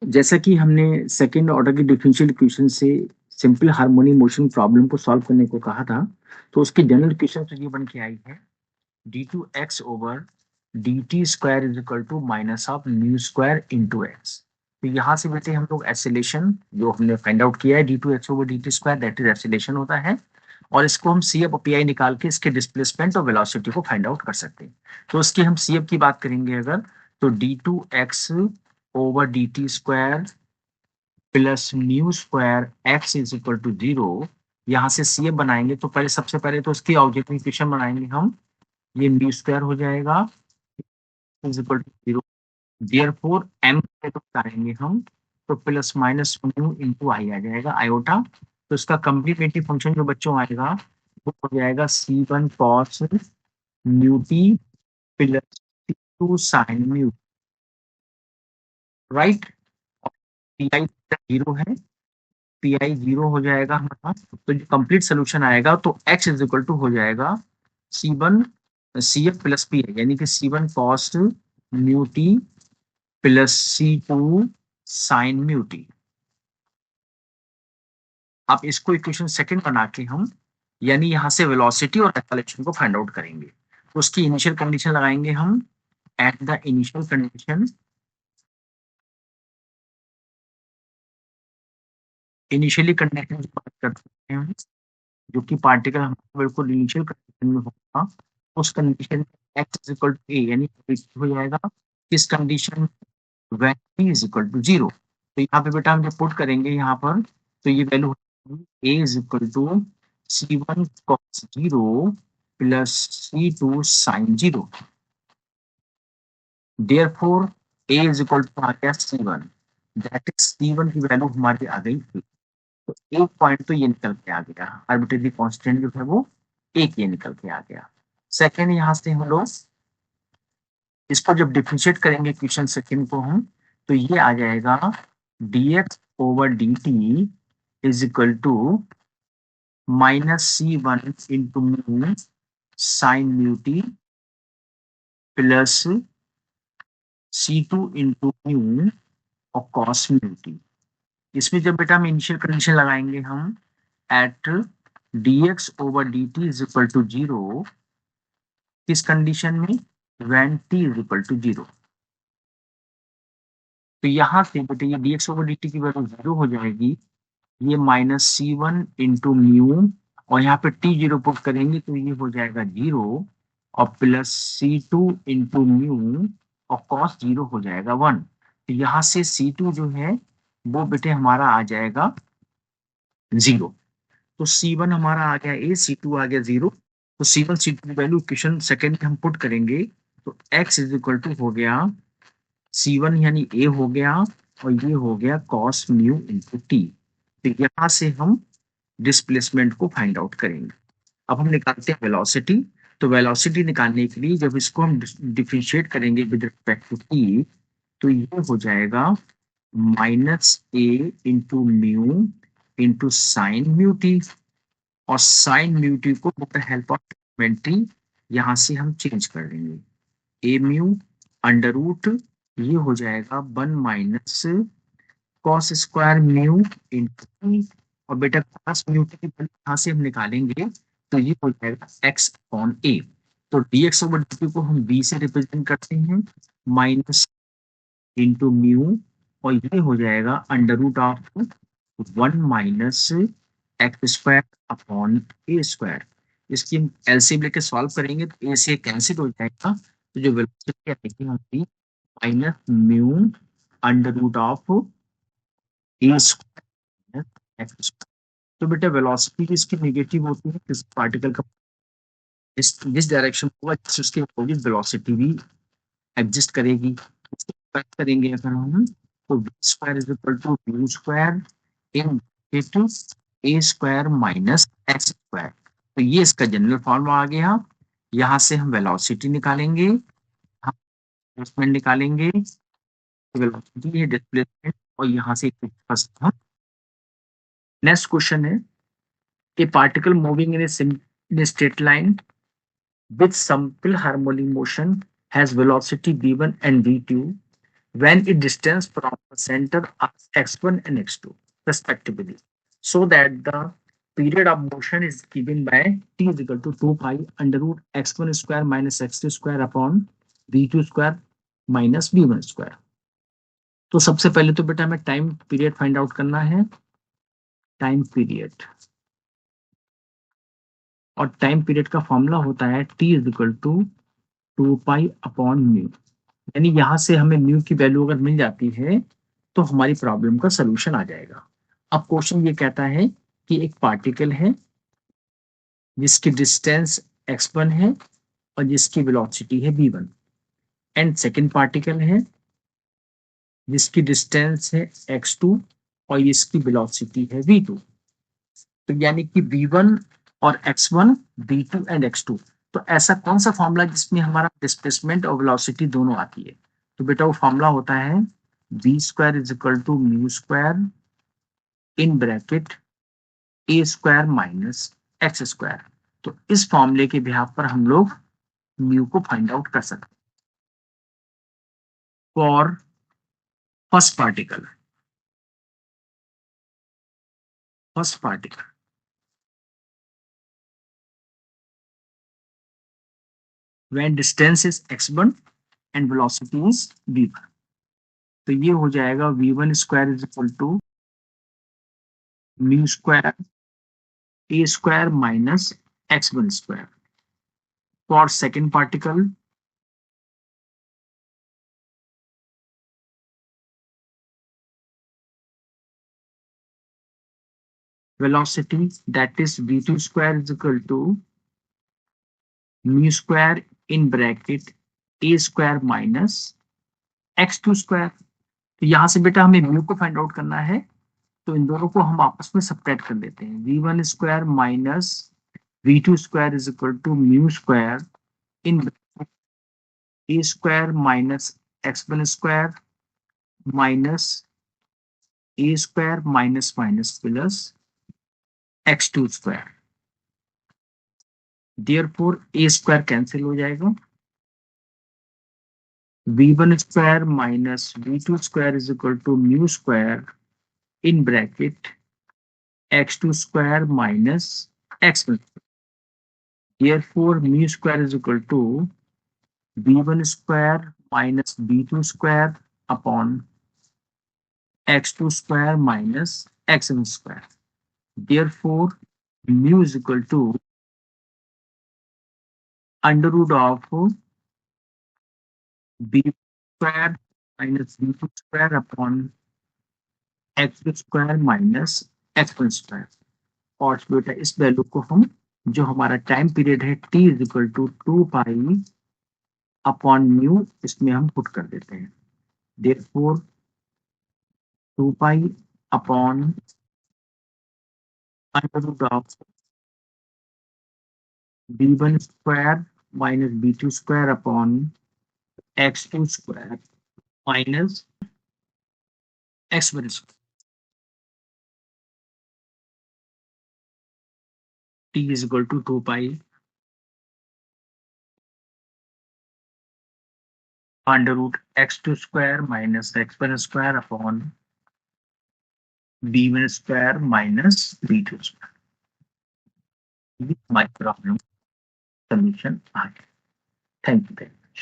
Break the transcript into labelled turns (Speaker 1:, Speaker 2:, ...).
Speaker 1: जैसा कि हमने सेकंड ऑर्डर की डिफरेंशियल इक्वेशन से सिंपल हार्मोनिक मोशन प्रॉब्लम को सॉल्व करने को कहा था, तो उसकी जनरल इक्वेशन तो ये बन के आई है d2x over dt square is equal to minus of mu square into x. तो यहाँ से बेटे हम लोग एक्सेलेरेशन जो हमने फाइंड आउट किया है d2x over dt square that is acceleration होता है, और इसको हम सी एफ पी आई निकाल के इसके डिस्प्लेसमेंट और वेलोसिटी को फाइंड आउट कर सकते हैं। तो उसकी हम सी एफ की बात करेंगे अगर, तो d2x over dt square plus mu square x is equal to 0। यहाँ से सी एफ बनाएंगे तो पहले सबसे पहले तो उसकी ऑब्जेक्टिव इक्वेशन बनाएंगे हम, ये म्यू स्क्वायर हो जाएगा is equal to 0। Therefore m तो करेंगे हम, तो plus minus mu into I आ जाएगा आयोटा। तो इसका कम्प्लीमेंट्री फंक्शन जो बच्चों आएगा वो हो जाएगा c1 cos mu t plus c2 sin mu, right. P I zero है, पी आई जीरो हो जाएगा हमारा, तो जो कंप्लीट सोल्यूशन आएगा तो x इज इक्वल टू हो जाएगा c1 C F plus P I, यानी कि c1 cos mu t plus c2 sin mu t. अब इसको इक्वेशन सेकंड बना के हम यानी यहाँ से वेलोसिटी और एक्सेलरेशन को फाइंड आउट करेंगे। तो उसकी इनिशियल कंडीशन लगाएंगे हम, at the initial condition, initially condition की बात करते हैं जो कि पार्टिकल हमारा बिल्कुल इनिशियल कंडीशन में होगा, उस कंडीशन में x is equal to a, यानी हो जाएगा किस कंडीशन में, when t is equal to 0। तो यहाँ पे बेटा हम जब पुट करेंगे यहाँ पर, तो ये value a is equal to c1 cos 0 plus c2 sin 0। Therefore a is equal to आ गया c1, दैट इज c1 की वैल्यू हमारी आ गई। तो एक पॉइंट तो ये निकल के आ गया, आर्बिट्रेरी कांस्टेंट जो है वो एक ये निकल के आ गया। सेकेंड, यहाँ से हम लोग इसको जब डिफरेंशिएट करेंगे इक्वेशन सेकेंड को हम, तो ये आ जाएगा dx over dt is equal to minus c1 into mu sine mu t plus c2 into mu और कॉस म्यू टी। इसमें जब बेटा हम इनिशियल कंडीशन लगाएंगे हम, at dx over dt is equal to 0, किस कंडीशन में, when t is equal to 0। तो यहाँ से बेटे ये dx ओवर dt की वैल्यू 0 हो जाएगी, ये माइनस c1 इंटू म्यू, और यहाँ पे t 0 पुट करेंगे तो ये हो जाएगा 0, और प्लस c2 इंटू म्यू और cos 0 हो जाएगा 1। तो यहाँ से c2 जो है वो बेटे हमारा आ जाएगा 0। तो C1 हमारा आ गया A, C2 आ गया 0। तो C1 C2 की वैल्यू इक्वेशन सेकंड में हम पुट करेंगे, तो x इज इक्वल टू हो गया C1 यानी A हो गया, और ये हो गया cos म्यू इंटू टी। तो यहाँ से हम डिस्प्लेसमेंट को फाइंड आउट करेंगे। अब हम निकालते हैं वेलोसिटी। तो वेलोसिटी निकालने के लिए जब इसको हम डिफरेंशिएट करेंगे विद रिस्पेक्ट टू टी, तो ये हो जाएगा minus A into mu into sine mu t, और साइन म्यू टी को with the help of trigonometry यहाँ से हम चेंज कर देंगे। ए म्यू अंडर रूट ये हो जाएगा 1 minus cos square mu into, और बेटा कॉस म्यू की वैल्यू यहाँ से हम निकालेंगे तो ये हो जाएगा x अपॉन ए। तो dx ओवर dt को हम b से रिप्रेजेंट करते हैं, माइनस इंटू म्यू, और ये हो जाएगा under root of 1 minus x square upon a square. इसकी हम एलसीएम लेके सॉल्व करेंगे तो ए से कैंसिल हो जाएगा, तो जो वेलोसिटी आएगी हमारी minus mu under root of a square x square. तो बेटा वेलोसिटी इसकी नेगेटिव होती है, किस पार्टिकल का जिस डायरेक्शन होगा उसके अपोजिट वेलोसिटी भी एग्जिस्ट करेगी। इसको करेक्ट करेंगे अगर हम, तो v square is equal to mu square in a square minus x square. तो ये इसका जनरल फॉर्मूला आ गया। यहाँ से हम वेलोसिटी निकालेंगे, हम डिस्प्लेसमेंट निकालेंगे, वेलोसिटी है डिस्प्लेसमेंट, और यहाँ से नेक्स्ट क्वेश्चन है, ए particle moving in a straight line with simple harmonic motion has velocity v1 and v2 when its distance from the center are x1 and x2 respectively, so that the period of motion is given by t is equal to 2 pi under root x1 square minus x2 square upon v2 square minus v1 square। तो सबसे पहले तो बेटा हमें time period find out करना है, time period, और time period का फॉर्मूला होता है t is equal to 2 pi upon mu. यानी यहां से हमें म्यू की वैल्यू अगर मिल जाती है तो हमारी प्रॉब्लम का सोल्यूशन आ जाएगा। अब क्वेश्चन ये कहता है कि एक पार्टिकल है जिसकी डिस्टेंस x1 है और जिसकी वेलोसिटी है v1, एंड सेकेंड पार्टिकल है जिसकी डिस्टेंस है x2 और इसकी वेलोसिटी है v2। तो यानी कि v1 और x1, v2 एंड x2। तो ऐसा कौन सा फॉर्मूला जिसमें हमारा डिस्प्लेसमेंट और वेलोसिटी दोनों आती है? तो बेटा वो फॉर्मूला होता है v square is equal to mu square in bracket a square minus x square. तो इस फॉर्मूले के बिहाफ पर हम लोग म्यू को फाइंड आउट कर सकते हैं। For first particle, when distance is x1 and velocity is v1, तो ये हो जाएगा v1 square is equal to mu square a square minus x1 square. For second particle, velocity that is v2 square is equal to mu square in bracket a square minus x2 square. तो यहां से बेटा हमें mu को find out करना है, तो इन दोनों को हम आपस में सब्ट्रैक्ट कर देते हैं। v1 square minus v2 square is equal to mu square in a square minus x1 square minus a square minus minus plus x2 square. Therefore a square cancel हो जाएगा, v1 square minus v2 square is equal to mu square in bracket x2 square minus x1। Therefore mu square is equal to v1 square minus v2 square upon x2 square minus x1 square. Therefore mu is equal to under root of b square minus v2 square upon x2 square minus x1 square. और बेटा इस value को हम, जो हमारा time period है t is equal to 2 pi upon mu, इसमें हम पुट कर देते हैं। Therefore 2 pi upon under root of b1 square minus b2 square upon x2 square minus x1 square. t is equal to 2 pi under root x2 square minus x1 square upon b1 square minus b2 square. This is my problem solution. Thank you.